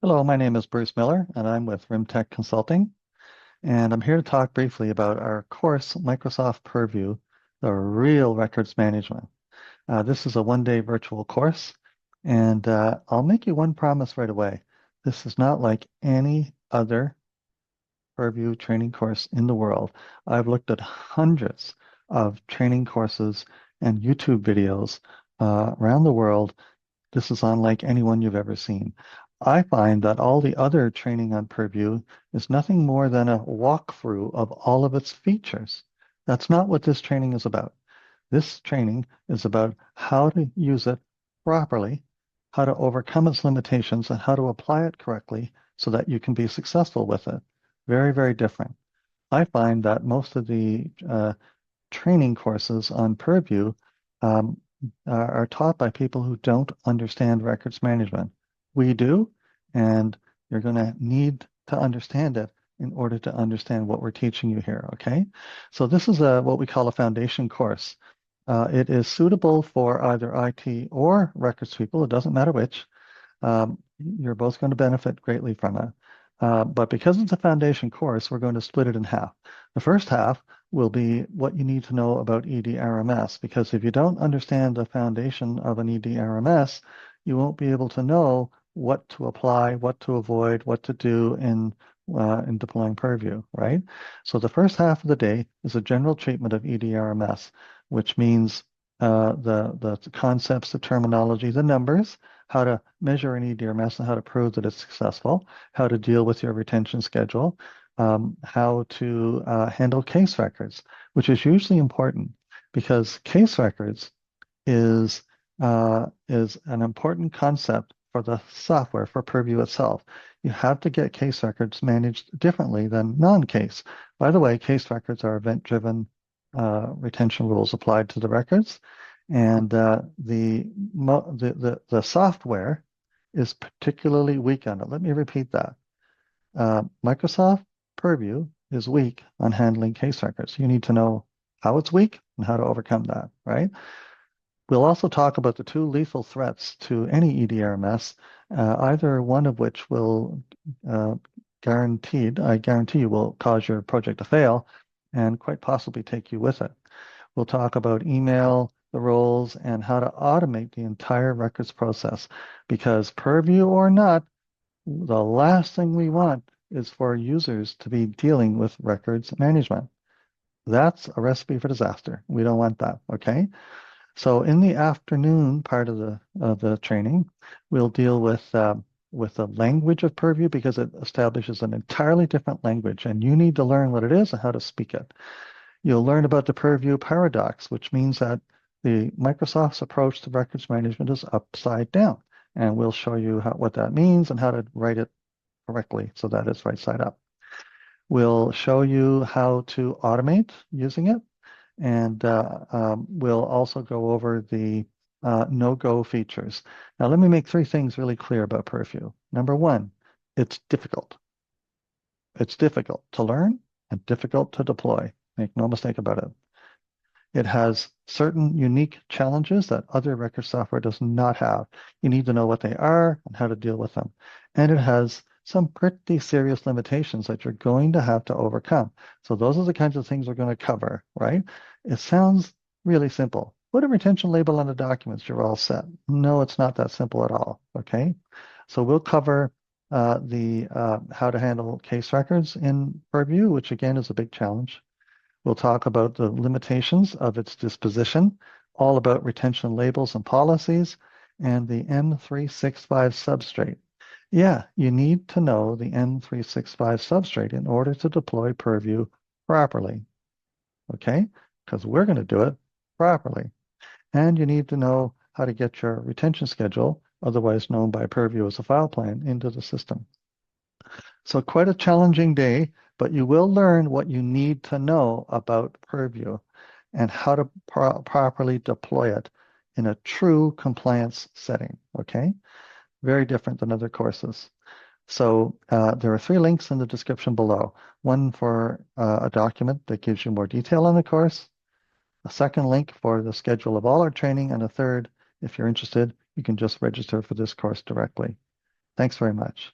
Hello, my name is Bruce Miller, and I'm with RIMtech Consulting, and I'm here to talk briefly about our course, Microsoft Purview, the real records management. This is a one-day virtual course, and I'll make you one promise right away. This is not like any other Purview training course in the world. I've looked at hundreds of training courses and YouTube videos around the world. This is unlike anyone you've ever seen. I find that all the other training on Purview is nothing more than a walkthrough of all of its features. That's not what this training is about. This training is about how to use it properly, how to overcome its limitations, and how to apply it correctly so that you can be successful with it. Very, very different. I find that most of the training courses on Purview um, are taught by people who don't understand records management. We do, and you're going to need to understand it in order to understand what we're teaching you here, okay? So this is what we call a foundation course. It is suitable for either IT or records people. It doesn't matter which. You're both going to benefit greatly from it. But because it's a foundation course, we're going to split it in half. The first half will be what you need to know about EDRMS, because if you don't understand the foundation of an EDRMS, you won't be able to know what to apply, what to avoid, what to do in deploying Purview, right? So the first half of the day is a general treatment of EDRMS, which means the concepts, the terminology, the numbers, how to measure an EDRMS and how to prove that it's successful, how to deal with your retention schedule, how to handle case records, which is usually important because case records is an important concept for the software, for Purview itself. You have to get case records managed differently than non-case. By the way, case records are event-driven retention rules applied to the records, and the software is particularly weak on it. Let me repeat that. Microsoft Purview is weak on handling case records. You need to know how it's weak and how to overcome that, right? We'll also talk about the two lethal threats to any EDRMS, either one of which will I guarantee you will cause your project to fail and quite possibly take you with it. We'll talk about email, the roles, and how to automate the entire records process. Because Purview or not, the last thing we want is for users to be dealing with records management. That's a recipe for disaster. We don't want that, okay? So in the afternoon part of the training, we'll deal with the language of Purview because it establishes an entirely different language, and you need to learn what it is and how to speak it. You'll learn about the Purview paradox, which means that the Microsoft's approach to records management is upside down, and we'll show you what that means and how to write it correctly so that it's right side up. We'll show you how to automate using it. And we'll also go over the no-go features. Now, let me make three things really clear about Purview. Number one, it's difficult. It's difficult to learn and difficult to deploy. Make no mistake about it. It has certain unique challenges that other record software does not have. You need to know what they are and how to deal with them. And it has some pretty serious limitations that you're going to have to overcome. So those are the kinds of things we're going to cover, right? It sounds really simple. Put a retention label on the documents, you're all set. No, it's not that simple at all, okay? So we'll cover how to handle case records in Purview, which again is a big challenge. We'll talk about the limitations of its disposition, all about retention labels and policies, and the M365 substrate. Yeah, you need to know the M365 substrate in order to deploy Purview properly, okay? Because we're going to do it properly. And you need to know how to get your retention schedule, otherwise known by Purview as a file plan, into the system. So quite a challenging day, but you will learn what you need to know about Purview and how to properly deploy it in a true compliance setting, okay? Very different than other courses. So there are three links in the description below. One for a document that gives you more detail on the course, a second link for the schedule of all our training, and a third, if you're interested, you can just register for this course directly. Thanks very much.